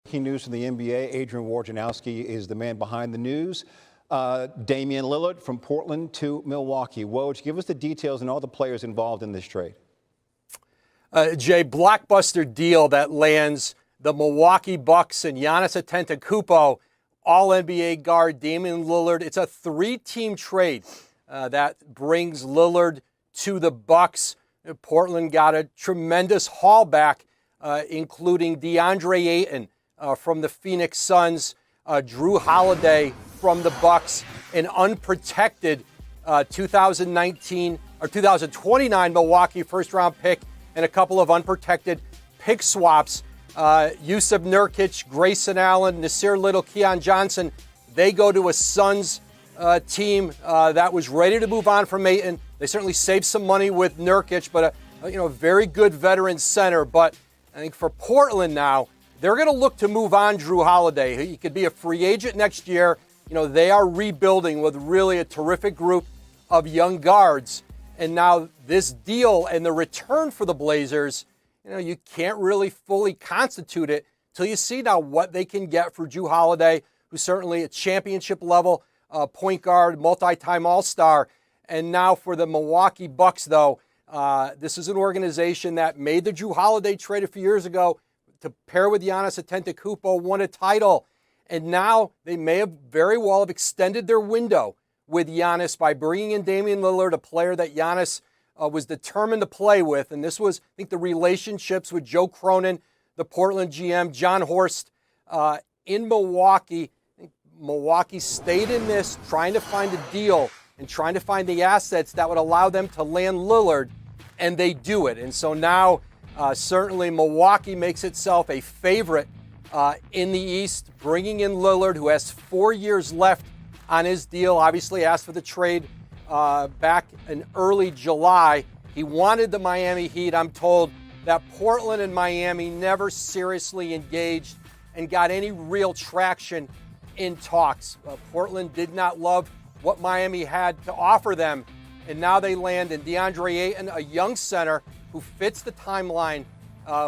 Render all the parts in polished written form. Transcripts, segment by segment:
Breaking news from the NBA, Adrian Wojnarowski is the man behind the news. Damian Lillard from Portland to Milwaukee. Woj, give us the details and all the players involved in this trade. Jay, blockbuster deal that lands the Milwaukee Bucks and Giannis Antetokounmpo, All-NBA guard Damian Lillard. It's a three-team trade that brings Lillard to the Bucks. Portland got a tremendous haul back, including DeAndre Ayton from the Phoenix Suns, Drew Holiday from the Bucks, an unprotected 2019 or 2029 Milwaukee first-round pick, and a couple of unprotected pick swaps. Jusuf Nurkic, Grayson Allen, Nasir Little, Keon Johnson, they go to a Suns team that was ready to move on from Ayton. They certainly saved some money with Nurkic, but a very good veteran center. But I think for Portland now, they're going to look to move on Drew Holiday. He could be a free agent next year. They are rebuilding with really a terrific group of young guards. And now this deal and the return for the Blazers, you can't really fully constitute it till you see now what they can get for Drew Holiday, who's certainly a championship level point guard, multi-time All-Star. And now for the Milwaukee Bucks, though, this is an organization that made the Drew Holiday trade a few years ago to pair with Giannis Antetokounmpo, won a title. And now they may have very well have extended their window with Giannis by bringing in Damian Lillard, a player that Giannis was determined to play with. And this was, I think, the relationships with Joe Cronin, the Portland GM, John Horst in Milwaukee. Milwaukee stayed in this, trying to find a deal and trying to find the assets that would allow them to land Lillard, and they do it. And so now, certainly Milwaukee makes itself a favorite in the East, bringing in Lillard, who has 4 years left on his deal. Obviously asked for the trade back in early July. He wanted the Miami Heat. I'm told that Portland and Miami never seriously engaged and got any real traction in talks. Portland did not love what Miami had to offer them, and now they land in DeAndre Ayton, a young center who fits the timeline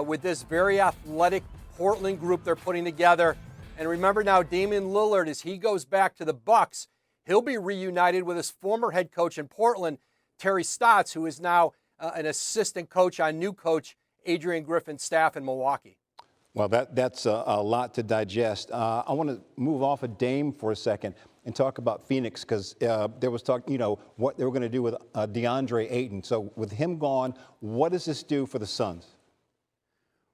with this very athletic Portland group they're putting together. And remember now, Damian Lillard, as he goes back to the Bucks, he'll be reunited with his former head coach in Portland, Terry Stotts, who is now an assistant coach on new coach Adrian Griffin's staff in Milwaukee. Well, that's a lot to digest. I want to move off of Dame for a second and talk about Phoenix, because there was talk, what they were going to do with DeAndre Ayton. So with him gone, what does this do for the Suns?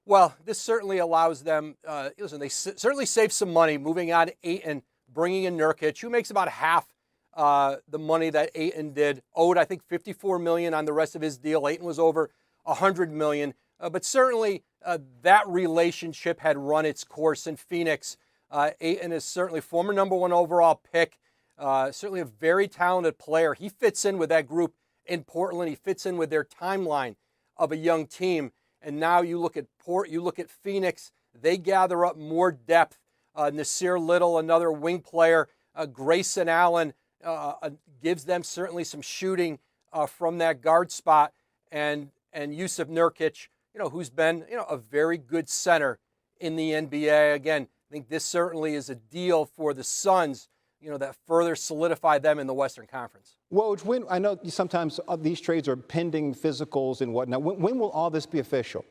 Well, this certainly allows them, listen, they certainly save some money moving on Ayton, bringing in Nurkic, who makes about half the money that Ayton did. Owed, I think, $54 million on the rest of his deal. Ayton was over $100 million. But certainly that relationship had run its course in Phoenix. Ayton is certainly former #1 overall pick, certainly a very talented player. He fits in with that group in Portland. He fits in with their timeline of a young team. And now you look at Phoenix, they gather up more depth. Nasir Little, another wing player. Grayson Allen gives them certainly some shooting from that guard spot. And Jusuf Nurkic, who's been, a very good center in the NBA. Again, I think this certainly is a deal for the Suns, that further solidify them in the Western Conference. Woj, I know sometimes these trades are pending physicals and whatnot. When will all this be official?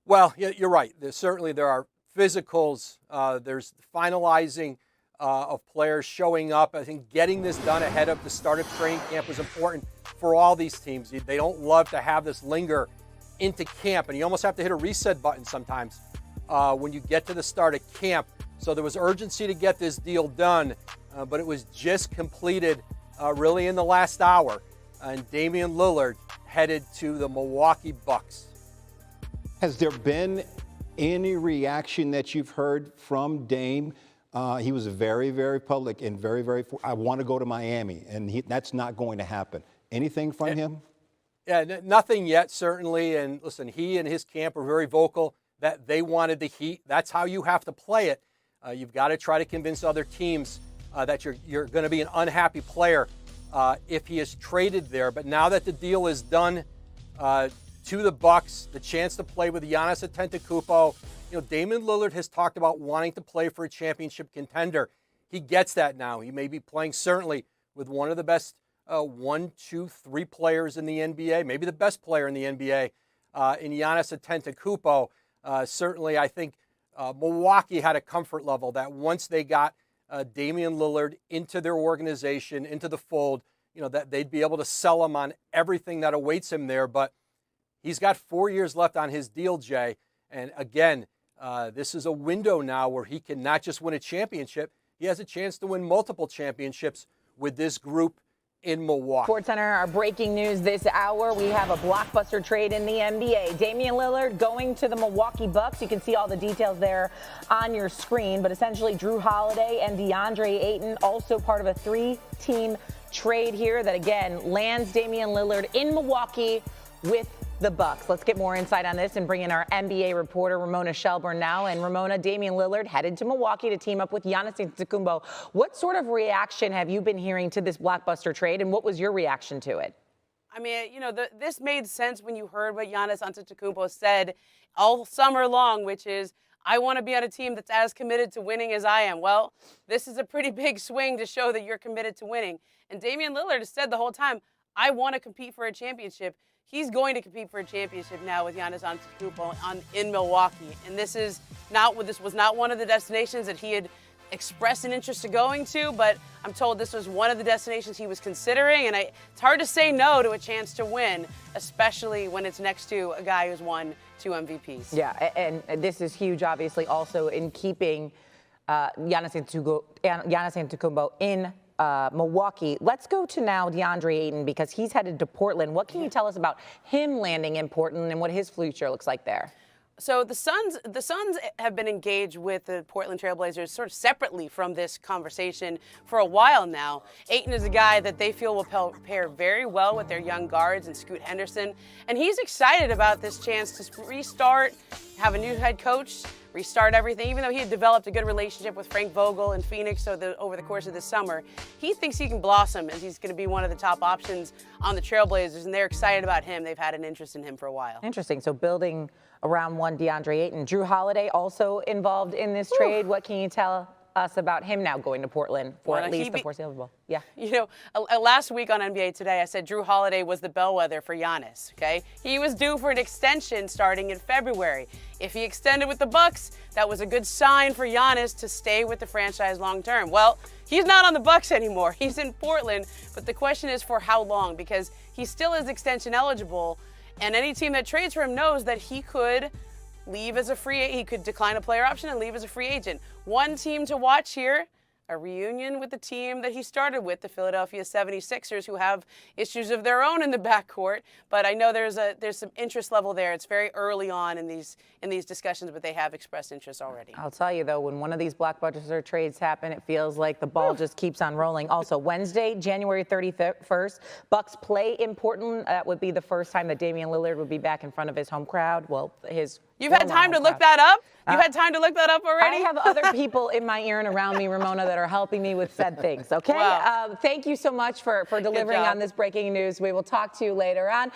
Well, you're right. There are physicals. There's finalizing of players showing up. I think getting this done ahead of the start of training camp was important for all these teams. They don't love to have this linger into camp, and you almost have to hit a reset button sometimes when you get to the start of camp. So there was urgency to get this deal done, but it was just completed really in the last hour. And Damian Lillard headed to the Milwaukee Bucks. Has there been any reaction that you've heard from Dame? He was very, very public and very, I want to go to Miami, and that's not going to happen. Anything from him? Yeah, nothing yet, certainly. And listen, he and his camp are very vocal that they wanted the Heat. That's how you have to play it. You've got to try to convince other teams that you're going to be an unhappy player if he is traded there. But now that the deal is done to the Bucks, the chance to play with Giannis Antetokounmpo, Damian Lillard has talked about wanting to play for a championship contender. He gets that now. He may be playing certainly with one of the best 1, 2, 3 players in the NBA, maybe the best player in the NBA, in Giannis Antetokounmpo. Certainly, I think Milwaukee had a comfort level that once they got Damian Lillard into their organization, into the fold, that they'd be able to sell him on everything that awaits him there. But he's got 4 years left on his deal, Jay. And again, this is a window now where he can not just win a championship, he has a chance to win multiple championships with this group in Milwaukee. SportsCenter, our breaking news this hour. We have a blockbuster trade in the NBA. Damian Lillard going to the Milwaukee Bucks. You can see all the details there on your screen. But essentially, Drew Holiday and DeAndre Ayton also part of a 3-team trade here that, again, lands Damian Lillard in Milwaukee with the Bucks. Let's get more insight on this and bring in our NBA reporter, Ramona Shelburne, now. And Ramona, Damian Lillard headed to Milwaukee to team up with Giannis Antetokounmpo. What sort of reaction have you been hearing to this blockbuster trade, and what was your reaction to it? I mean, this made sense when you heard what Giannis Antetokounmpo said all summer long, which is, I want to be on a team that's as committed to winning as I am. Well, this is a pretty big swing to show that you're committed to winning. And Damian Lillard has said the whole time, I want to compete for a championship. He's going to compete for a championship now with Giannis Antetokounmpo in Milwaukee. And this was not one of the destinations that he had expressed an interest to going to, but I'm told this was one of the destinations he was considering. And it's hard to say no to a chance to win, especially when it's next to a guy who's won 2 MVPs. Yeah, and this is huge, obviously, also in keeping Giannis Antetokounmpo in Milwaukee. Let's go to now DeAndre Ayton, because he's headed to Portland. What can you tell us about him landing in Portland and what his future looks like there? So the Suns have been engaged with the Portland Trail Blazers sort of separately from this conversation for a while now. Ayton is a guy that they feel will pair very well with their young guards and Scoot Henderson. And he's excited about this chance to restart, have a new head coach, restart everything. Even though he had developed a good relationship with Frank Vogel in Phoenix over the course of this summer, he thinks he can blossom as he's going to be one of the top options on the Trailblazers, and they're excited about him. They've had an interest in him for a while. Interesting. So building around one DeAndre Ayton. Drew Holiday also involved in this trade. What can you tell us about him now going to Portland for at least the foreseeable? Yeah. Last week on NBA Today, I said Drew Holiday was the bellwether for Giannis, okay? He was due for an extension starting in February. If he extended with the Bucks, that was a good sign for Giannis to stay with the franchise long term. Well, he's not on the Bucks anymore. He's in Portland, but the question is for how long, because he still is extension eligible, and any team that trades for him knows that he could leave as a free agent. He could decline a player option and leave as a free agent. One team to watch here, a reunion with the team that he started with, the Philadelphia 76ers, who have issues of their own in the backcourt. But I know there's some interest level there. It's very early on in these discussions, but they have expressed interest already. I'll tell you, though, when one of these blockbuster trades happen, it feels like the ball just keeps on rolling. Also, Wednesday, January 31st, Bucks play in Portland. That would be the first time that Damian Lillard would be back in front of his home crowd. Well, You've had time to look that up? You've had time to look that up already? I have other people in my ear and around me, Ramona, that are helping me with said things, okay? Wow. Thank you so much for delivering on this breaking news. We will talk to you later on.